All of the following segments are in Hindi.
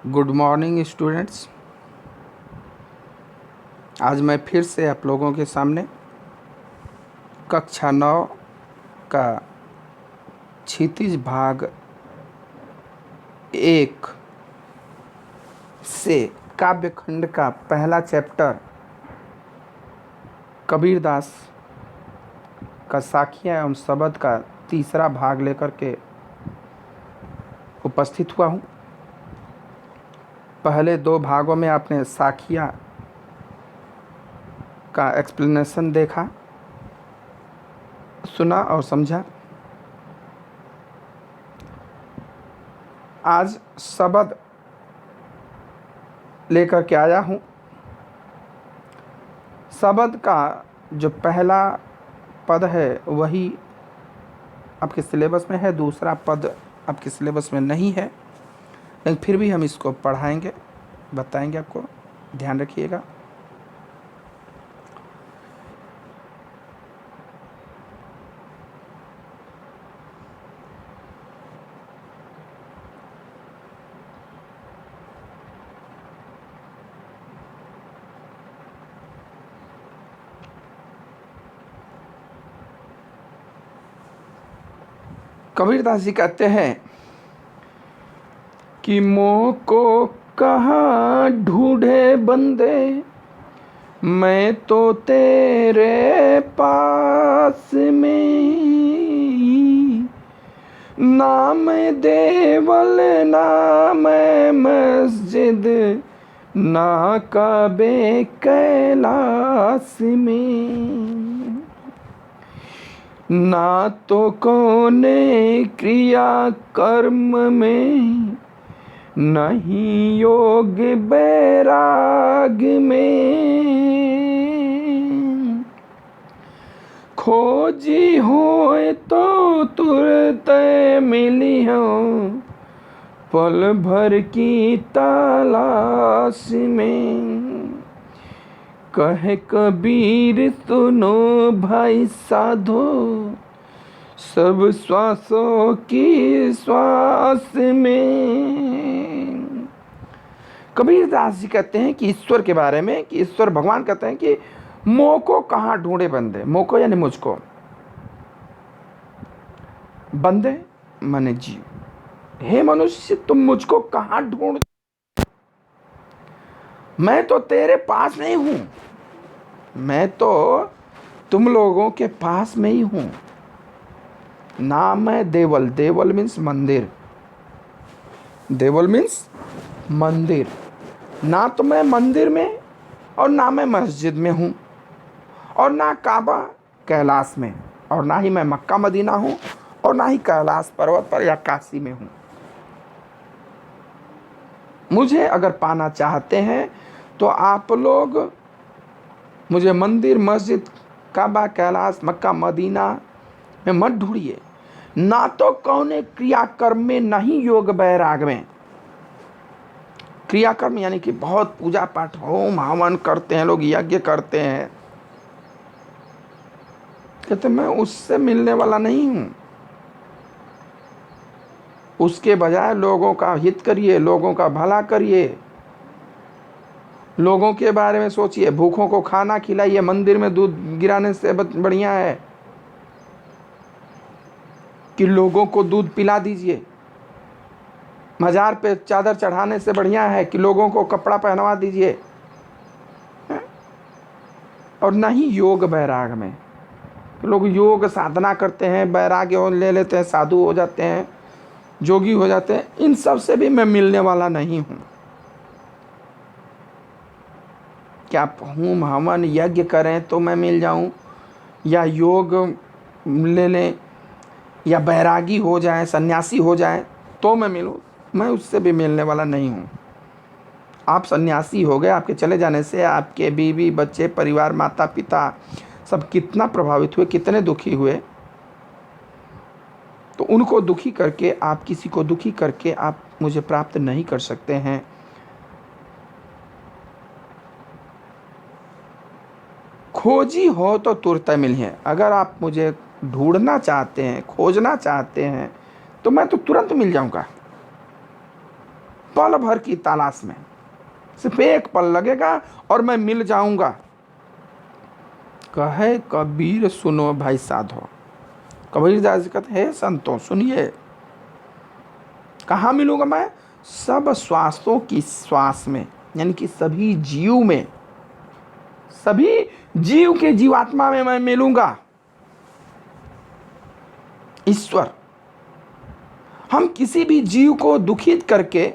Good morning students. आज मैं फिर से आप लोगों के सामने कक्षा 9 का क्षितिज भाग 1 से काव्य खंड का पहला चैप्टर कबीरदास का साखियाँ एवं शब्द का तीसरा भाग लेकर के उपस्थित हुआ हूँ। पहले 2 भागों में आपने साखियाँ का एक्सप्लेनेशन देखा, सुना और समझा। आज शब्द लेकर के आया हूँ। शब्द का जो पहला पद है वही आपके सिलेबस में है, दूसरा पद आपके सिलेबस में नहीं है, लेकिन फिर भी हम इसको पढ़ाएंगे, बताएंगे आपको, ध्यान रखिएगा। कबीरदास जी कहते हैं कि मोह को कहाँ ढूंढे बंदे, मैं तो तेरे पास में, नाम देवल नाम मस्जिद ना कबे कैलाश में, ना तो कौने क्रिया कर्म में, नहीं योग बैराग में, खोजी होए तो तुरत मिली हो, पल भर की तलाश में, कहे कबीर सुनो भाई साधो, सब श्वासों की श्वास में। कबीरदास जी कहते हैं कि ईश्वर के बारे में, कि ईश्वर भगवान कहते हैं कि मोह को कहाँ ढूंढे बंदे, मोह को यानी मुझको, बंदे माने जीव, हे मनुष्य तुम मुझको कहाँ ढूंढ, मैं तो तेरे पास नहीं हूं, मैं तो तुम लोगों के पास में ही हूं। नाम है देवल, देवल मीन्स मंदिर, देवल मीन्स मंदिर, ना तो मैं मंदिर में और ना मैं मस्जिद में हूं, और ना काबा कैलाश में, और ना ही मैं मक्का मदीना हूं, और ना ही कैलाश पर्वत पर या काशी में हूं। मुझे अगर पाना चाहते हैं तो आप लोग मुझे मंदिर, मस्जिद, काबा, कैलाश, मक्का, मदीना में मत ढूंढिए, ना तो कौने क्रियाकर्म में, नहीं योग बैराग में। क्रियाकर्म यानी कि बहुत पूजा पाठ, होम हवन करते हैं लोग, यज्ञ करते हैं, कहते मैं उससे मिलने वाला नहीं हूं। उसके बजाय लोगों का हित करिए, लोगों का भला करिए, लोगों के बारे में सोचिए, भूखों को खाना खिलाइए, मंदिर में दूध गिराने से बढ़िया है कि लोगों को दूध पिला दीजिए, मजार पे चादर चढ़ाने से बढ़िया है कि लोगों को कपड़ा पहनवा दीजिए। और नहीं योग बैराग में, लोग योग साधना करते हैं, बैराग्य ले लेते हैं, साधु हो जाते हैं, जोगी हो जाते हैं, इन सब से भी मैं मिलने वाला नहीं हूं। क्या होम हवन यज्ञ करें तो मैं मिल जाऊं, या योग ले लें, या बैरागी हो जाए, सन्यासी हो जाए तो मैं मिलूं, मैं उससे भी मिलने वाला नहीं हूं। आप सन्यासी हो गए, आपके चले जाने से आपके बीवी बच्चे परिवार माता पिता सब कितना प्रभावित हुए, कितने दुखी हुए, तो उनको दुखी करके, आप किसी को दुखी करके आप मुझे प्राप्त नहीं कर सकते हैं। खोजी हो तो तुरंत मिलिए, अगर आप मुझे ढूंढना चाहते हैं, खोजना चाहते हैं, तो मैं तो तुरंत मिल जाऊंगा, पल भर की तलाश में, सिर्फ एक पल लगेगा और मैं मिल जाऊंगा। कहे कबीर सुनो भाई साधो, कबीर दास जी कहते हैं संतों सुनिए, कहाँ मिलूंगा मैं? सब श्वासों की श्वास में, यानी कि सभी जीव में, सभी जीव के जीवात्मा में मैं मिलूंगा। ईश्वर, हम किसी भी जीव को दुखित करके,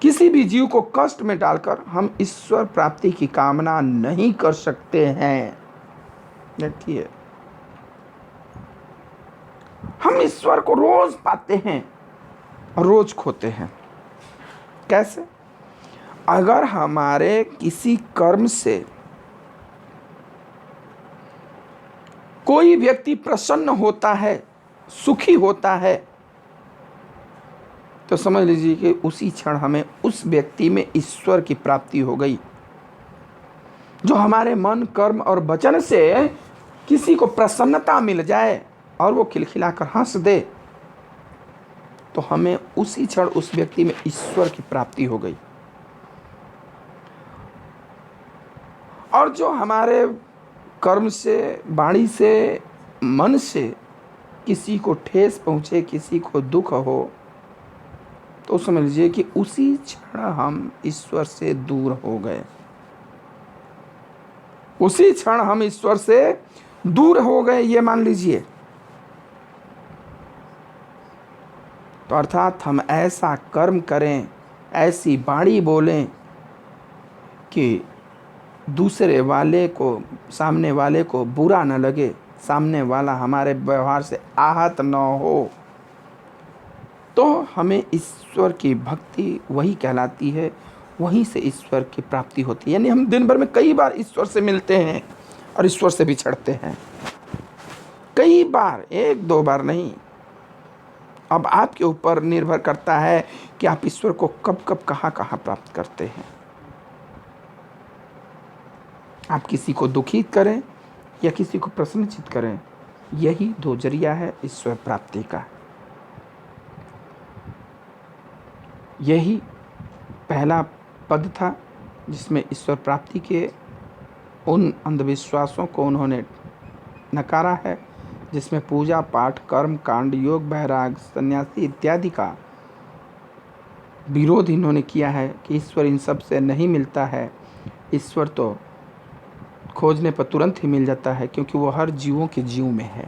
किसी भी जीव को कष्ट में डालकर हम ईश्वर प्राप्ति की कामना नहीं कर सकते हैं। देखिए, हम ईश्वर को रोज पाते हैं और रोज खोते हैं। कैसे? अगर हमारे किसी कर्म से कोई व्यक्ति प्रसन्न होता है, सुखी होता है, तो समझ लीजिए कि उसी क्षण हमें उस व्यक्ति में ईश्वर की प्राप्ति हो गई। जो हमारे मन, कर्म और वचन से किसी को प्रसन्नता मिल जाए और वो खिलखिलाकर हंस दे, तो हमें उसी क्षण उस व्यक्ति में ईश्वर की प्राप्ति हो गई। और जो हमारे कर्म से, वाणी से, मन से किसी को ठेस पहुंचे, किसी को दुख हो, तो समझ लीजिए कि उसी क्षण हम ईश्वर से दूर हो गए। उसी क्षण हम ईश्वर से दूर हो गए, ये मान लीजिए। तो अर्थात हम ऐसा कर्म करें, ऐसी वाणी बोलें कि दूसरे वाले को, सामने वाले को बुरा न लगे, सामने वाला हमारे व्यवहार से आहत न हो, तो हमें ईश्वर की भक्ति वही कहलाती है, वहीं से ईश्वर की प्राप्ति होती है। यानी हम दिन भर में कई बार ईश्वर से मिलते हैं और ईश्वर से बिछड़ते हैं, कई बार, एक दो बार नहीं। अब आपके ऊपर निर्भर करता है कि आप ईश्वर को कब कब कहाँ कहाँ प्राप्त करते हैं। आप किसी को दुखित करें या किसी को प्रसन्नचित करें, यही दो जरिया है ईश्वर प्राप्ति का। यही पहला पद था जिसमें ईश्वर प्राप्ति के उन अंधविश्वासों को उन्होंने नकारा है, जिसमें पूजा पाठ, कर्म कांड, योग, वैराग, सन्यासी इत्यादि का विरोध इन्होंने किया है कि ईश्वर इन सब से नहीं मिलता है। ईश्वर तो खोजने पर तुरंत ही मिल जाता है, क्योंकि वो हर जीवों के जीव में है।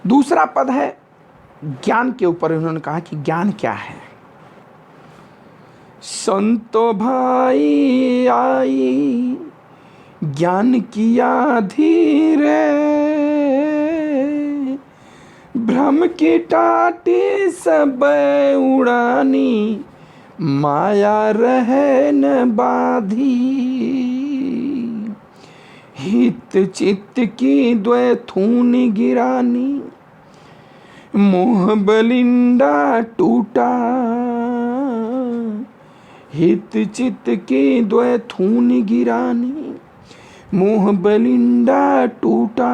दूसरा पद है ज्ञान के ऊपर। उन्होंने कहा कि ज्ञान क्या है। संतो भाई आई ज्ञान किया धीरे, भ्रम की टाटी सब उड़ानी, माया रहे न बाधी। हित चित्त की द्वैथूनि गिरानी, मोह बलिंडा टूटा। हित चित्त की द्वैथूनि गिरानी, मोह बलिंडा टूटा।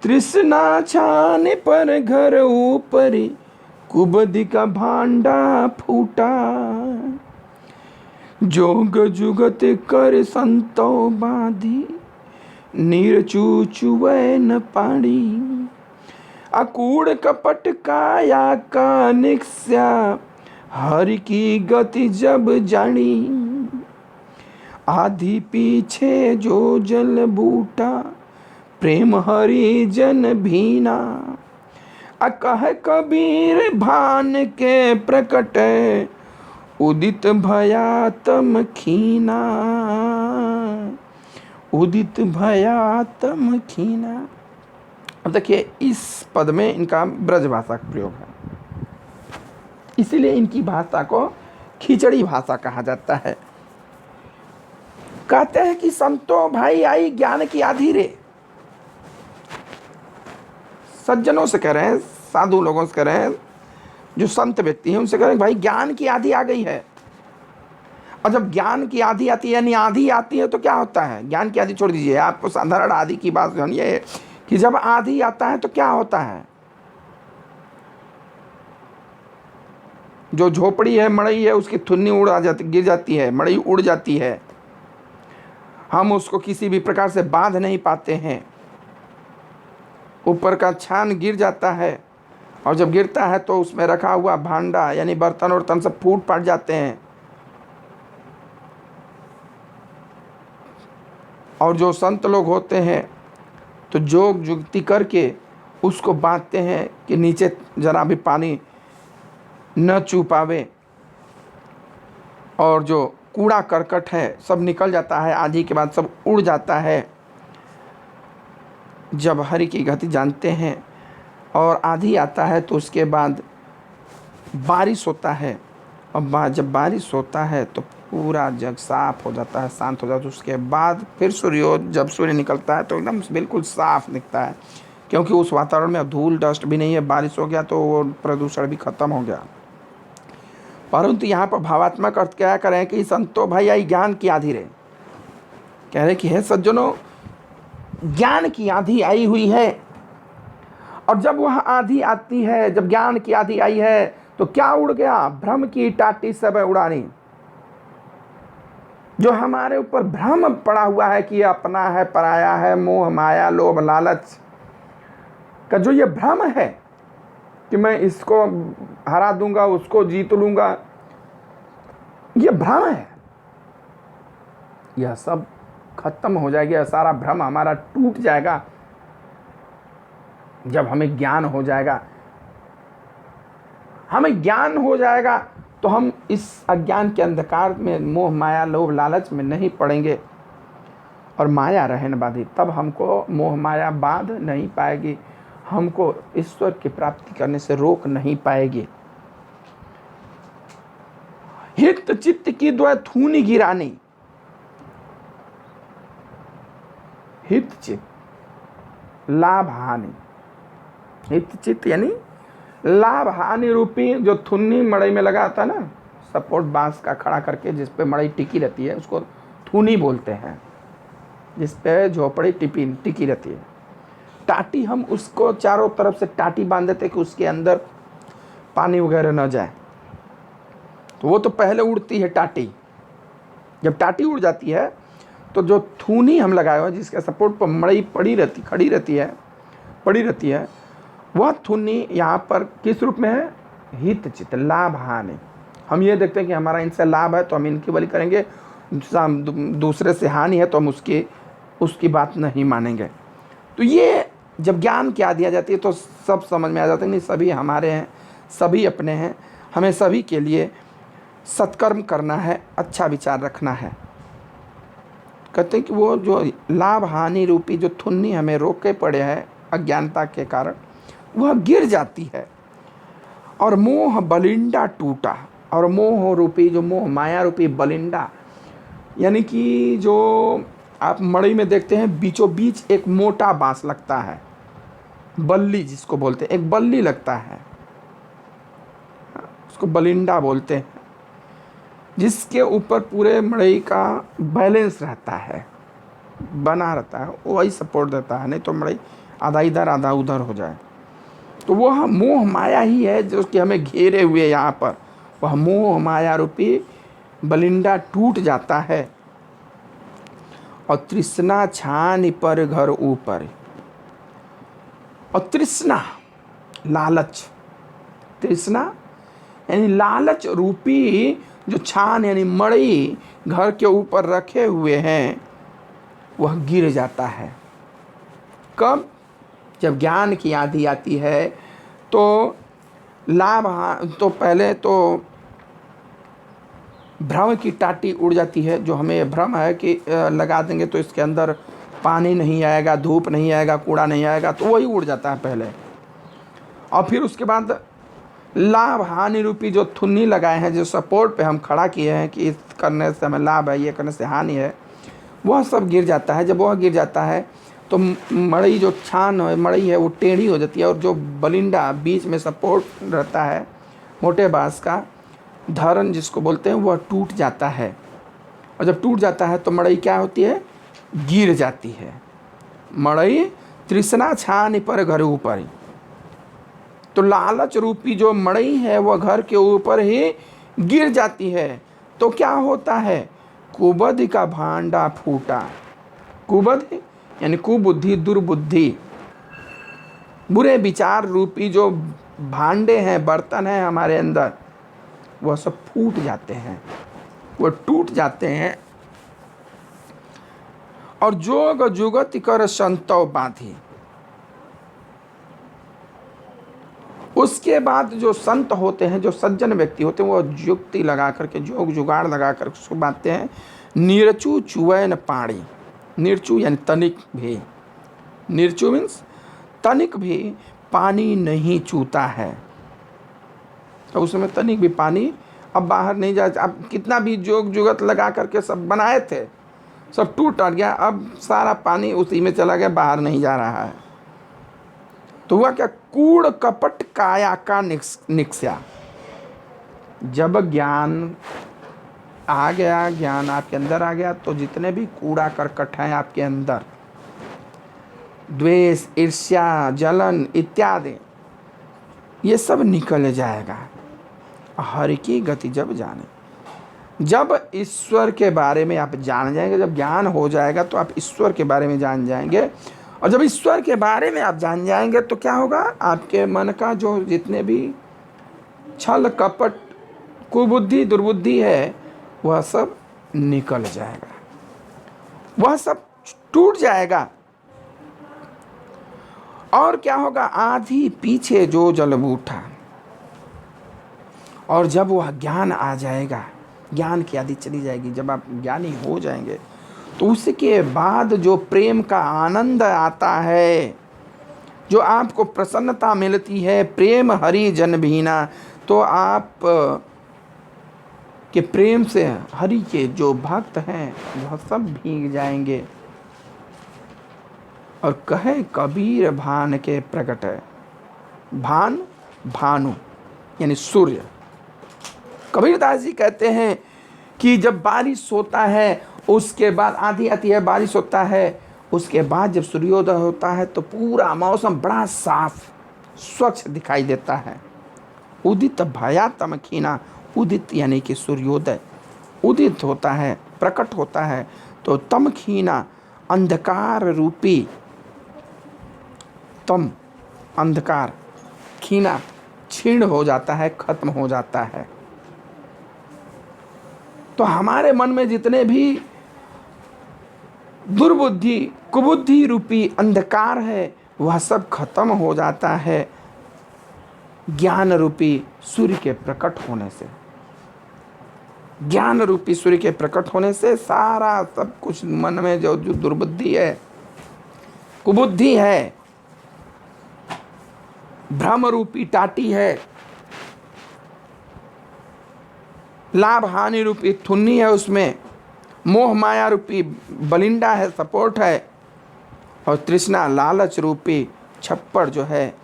तृष्णा छाने पर घर ऊपरी, कुबदि का भांडा फूटा। जोग जुगत कर संतो बाधी, नीर चूचुए न पानी। अकूड़ कपट काया का निक्स्या, हरि की गति जब जानी। आधी पीछे जो जल बूटा, प्रेम हरि जन भीना। अकह कबीर भान के प्रकट, उदित भया तम खीना। उदित भया तम खीना। अब देखिए, इस पद में इनका ब्रज भाषा का प्रयोग है, इसीलिए इनकी भाषा को खिचड़ी भाषा कहा जाता है। कहते हैं कि संतो भाई आई ज्ञान की आधी रे। सज्जनों से कह रहे हैं, साधु लोगों से कह रहे हैं, जो संत व्यक्ति हैं उनसे कह रहे हैं भाई ज्ञान की आधी आ गई है। और जब ज्ञान की आधी आती है, यानी आधी आती है, तो क्या होता है? ज्ञान की आधी छोड़ दीजिए, आपको साधारण आधी की बात सुनिए कि जब आंधी आता है तो क्या होता है, जो झोपड़ी है, मड़ई है, उसकी थुन्नी गिर जाती है, मड़ई उड़ जाती है। हम उसको किसी भी प्रकार से बांध नहीं पाते हैं, ऊपर का छान गिर जाता है, और जब गिरता है तो उसमें रखा हुआ भांडा यानी बर्तन वर्तन सब फूट पड़ जाते हैं। और जो संत लोग होते हैं तो जोग जुगती करके उसको बांधते हैं कि नीचे जरा भी पानी न चू पावे, और जो कूड़ा करकट है सब निकल जाता है, आंधी के बाद सब उड़ जाता है। जब हरि की गति जानते हैं और आंधी आता है तो उसके बाद बारिश होता है, और जब बारिश होता है तो पूरा जग साफ हो जाता है, शांत हो जाता है। उसके बाद फिर जब सूर्य निकलता है तो एकदम बिल्कुल साफ दिखता है, क्योंकि उस वातावरण में अब धूल डस्ट भी नहीं है, बारिश हो गया तो वो प्रदूषण भी खत्म हो गया। परंतु यहाँ पर भावात्मक अर्थ क्या करें कि संतो भाई आई ज्ञान की आंधी रे, कह रहे कि हे सज्जनों, ज्ञान की आंधी आई हुई है। और जब वह आंधी आती है, जब ज्ञान की आंधी आई है तो क्या उड़ गया, भ्रम की टाटी सब उड़ानी। जो हमारे ऊपर भ्रम पड़ा हुआ है कि ये अपना है, पराया है, मोह माया लोभ लालच का जो ये भ्रम है कि मैं इसको हरा दूंगा, उसको जीत लूंगा, ये भ्रम है, यह सब खत्म हो जाएगा, यह सारा भ्रम हमारा टूट जाएगा जब हमें ज्ञान हो जाएगा। हमें ज्ञान हो जाएगा तो हम इस अज्ञान के अंधकार में, मोह माया लोभ लालच में नहीं पड़ेंगे, और माया रहन बाधी, तब हमको मोह माया बांध नहीं पाएगी, हमको ईश्वर की प्राप्ति करने से रोक नहीं पाएगी। हित चित्त की द्वय थूनी गिरानी, हित चित्त लाभ हानि, हित चित्त यानी लाभ हानि रूपी जो थुन्नी मड़ई में लगा था ना, सपोर्ट बांस का खड़ा करके जिस पे मड़ई टिकी रहती है उसको थूनी बोलते हैं, जिस पे झोपड़ी टिकी रहती है। टाटी, हम उसको चारों तरफ से टाटी बांध देते कि उसके अंदर पानी वगैरह न जाए, तो वो तो पहले उड़ती है टाटी। जब टाटी उड़ जाती है तो जो थूनी हम लगाए हुए जिसके सपोर्ट पर मड़ई पड़ी रहती है, वह थुन्नी यहाँ पर किस रूप में है, हित चित्त लाभ हानि। हम ये देखते हैं कि हमारा इनसे लाभ है तो हम इनकी बलि करेंगे, दूसरे से हानि है तो हम उसकी बात नहीं मानेंगे। तो ये जब ज्ञान क्या दिया जाती है तो सब समझ में आ जाता है, नहीं सभी हमारे हैं, सभी अपने हैं, हमें सभी के लिए सत्कर्म करना है, अच्छा विचार रखना है। कहते हैं कि वो जो लाभ हानि रूपी जो थुन्नी हमें रोके पड़े हैं अज्ञानता के कारण, वह गिर जाती है, और मोह बलिंडा टूटा। और मोह रूपी जो मोह माया रूपी बलिंडा, यानी कि जो आप मड़ई में देखते हैं बीचों बीच एक मोटा बांस लगता है, बल्ली जिसको बोलते हैं, एक बल्ली लगता है, उसको बलिंडा बोलते हैं, जिसके ऊपर पूरे मड़ई का बैलेंस रहता है, बना रहता है, वही सपोर्ट देता है, नहीं तो मड़ई आधा इधर आधा उधर हो जाए। तो वह मोह माया ही है जो कि हमें घेरे हुए यहाँ पर, वह मोह माया रूपी बलिंडा टूट जाता है, और तृष्णा छान पर घर ऊपर। और तृष्णा लालच, तृष्णा यानी लालच रूपी जो छान यानी मड़ई घर के ऊपर रखे हुए हैं, वह गिर जाता है। कब? जब ज्ञान की आंधी आती है तो तो पहले तो भ्रम की टाटी उड़ जाती है, जो हमें भ्रम है कि लगा देंगे तो इसके अंदर पानी नहीं आएगा, धूप नहीं आएगा, कूड़ा नहीं आएगा, तो वही उड़ जाता है पहले। और फिर उसके बाद लाभ हानि रूपी जो थुन्नी लगाए हैं, जो सपोर्ट पे हम खड़ा किए हैं कि इस करने से हमें लाभ है, ये करने से हानि है, वह सब गिर जाता है। जब वह गिर जाता है तो मड़ई जो छान है, मड़ई है, वो टेढ़ी हो जाती है, और जो बलिंडा बीच में सपोर्ट रहता है मोटे बांस का, धरन जिसको बोलते हैं, वह टूट जाता है। और जब टूट जाता है तो मड़ई क्या होती है, गिर जाती है, मड़ई तृष्णा छान पर घर ऊपर। तो लालच रूपी जो मड़ई है वह घर के ऊपर ही गिर जाती है। तो क्या होता है? कुबुद्धि का भांडा फूटा। कुबुद्धि यानी कुबुद्धि, दुर्बुद्धि, बुरे विचार रूपी जो भांडे हैं, बर्तन हैं हमारे अंदर, वह सब फूट जाते हैं, वह टूट जाते हैं। और जोग जुगति कर संतव बांधी। उसके बाद जो संत होते हैं, जो सज्जन व्यक्ति होते हैं, वो युक्ति लगा करके, जोग जुगाड़ लगा कर उसको बांधते हैं। निरचू चुवैन पाड़ी। निरचू यानी तनिक भी, निरचू मीन्स तनिक भी पानी नहीं चूता है। तो उसमें तनिक भी पानी अब बाहर नहीं जा। अब कितना भी जोग जुगत लगा करके सब बनाए थे, सब टूट गया। अब सारा पानी उसी में चला गया, बाहर नहीं जा रहा है। तो हुआ क्या? कूड़ कपट काया का निक्स्या। जब ज्ञान आ गया, ज्ञान आपके अंदर आ गया, तो जितने भी कूड़ा करकट हैं आपके अंदर, द्वेष, ईर्ष्या, जलन इत्यादि, ये सब निकल जाएगा। हरि की गति जब जाने, जब ईश्वर के बारे में आप जान जाएंगे, जब ज्ञान हो जाएगा तो आप ईश्वर के बारे में जान जाएंगे। और जब ईश्वर के बारे में आप जान जाएंगे तो क्या होगा? आपके मन का जो जितने भी छल कपट कुबुद्धि दुर्बुद्धि है, वह सब निकल जाएगा, वह सब टूट जाएगा। और क्या होगा? आधी पीछे जो जल उठा। और जब वह ज्ञान आ जाएगा, ज्ञान की आदि चली जाएगी, जब आप ज्ञानी हो जाएंगे, तो उसके बाद जो प्रेम का आनंद आता है, जो आपको प्रसन्नता मिलती है, प्रेम हरि जन भीना, तो आप के प्रेम से हरि के जो भक्त हैं वह सब भीग जाएंगे। और कहे कबीर भान के प्रकट है। भान, भानु यानी सूर्य। कबीरदास जी कहते हैं कि जब बारिश होता है, उसके बाद आंधी आती है, बारिश होता है, उसके बाद जब सूर्योदय होता है तो पूरा मौसम बड़ा साफ स्वच्छ दिखाई देता है। उदित भया तमखीना। उदित यानी कि सूर्योदय उदित होता है, प्रकट होता है, तो तमखीना अंधकार रूपी, तम अंधकार, खीना क्षीण हो जाता है, खत्म हो जाता है। तो हमारे मन में जितने भी दुर्बुद्धि कुबुद्धि रूपी अंधकार है, वह सब खत्म हो जाता है ज्ञान रूपी सूर्य के प्रकट होने से। ज्ञान रूपी सूर्य के प्रकट होने से सारा सब कुछ मन में जो दुर्बुद्धि है, कुबुद्धि है, भ्रम रूपी टाटी है, लाभ हानि रूपी थुन्नी है, उसमें मोह माया रूपी बलिंडा है, सपोर्ट है, और तृष्णा लालच रूपी छप्पड़ जो है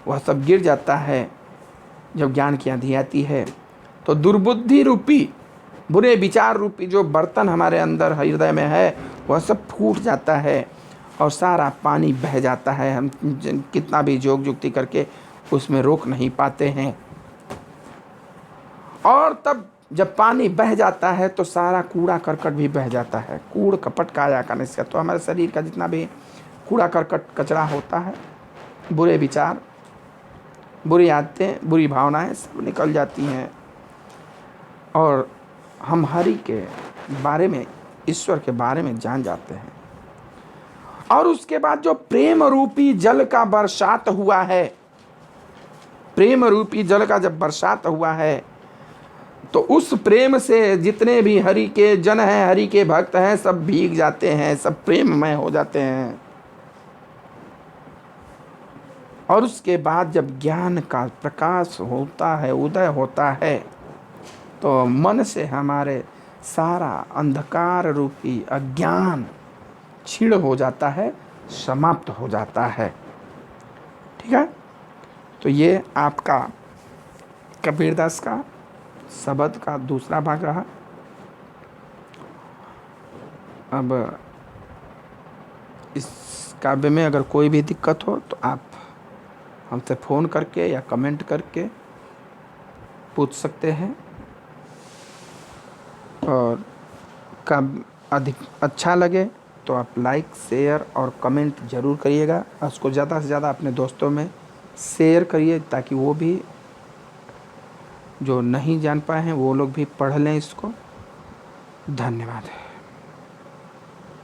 वह सब गिर जाता है जब ज्ञान की आंधी आती है। तो दुर्बुद्धि रूपी, बुरे विचार रूपी जो बर्तन हमारे अंदर हृदय में है, वह सब फूट जाता है और सारा पानी बह जाता है। हम कितना भी जोग जुक्ति करके उसमें रोक नहीं पाते हैं। और तब जब पानी बह जाता है तो सारा कूड़ा करकट भी बह जाता है। कूड़ कपट काया का निश्चय। तो हमारे शरीर का जितना भी कूड़ा करकट कचरा होता है, बुरे विचार, बुरी आदतें, बुरी भावनाएं सब निकल जाती हैं और हम हरि के बारे में, ईश्वर के बारे में जान जाते हैं। और उसके बाद जो प्रेम रूपी जल का बरसात हुआ है, प्रेम रूपी जल का जब बरसात हुआ है, तो उस प्रेम से जितने भी हरि के जन हैं, हरि के भक्त हैं, सब भीग जाते हैं, सब प्रेममय हो जाते हैं। और उसके बाद जब ज्ञान का प्रकाश होता है, उदय होता है, तो मन से हमारे सारा अंधकार रूपी अज्ञान क्षीण हो जाता है, समाप्त हो जाता है। ठीक है, तो ये आपका कबीरदास का शब्द का दूसरा भाग रहा। अब काव्य में अगर कोई भी दिक्कत हो तो आप हमसे फ़ोन करके या कमेंट करके पूछ सकते हैं। और काव्य अधिक अच्छा लगे तो आप लाइक शेयर और कमेंट ज़रूर करिएगा। उसको ज़्यादा से ज़्यादा अपने दोस्तों में शेयर करिए ताकि वो भी जो नहीं जान पाए हैं वो लोग भी पढ़ लें इसको। धन्यवाद।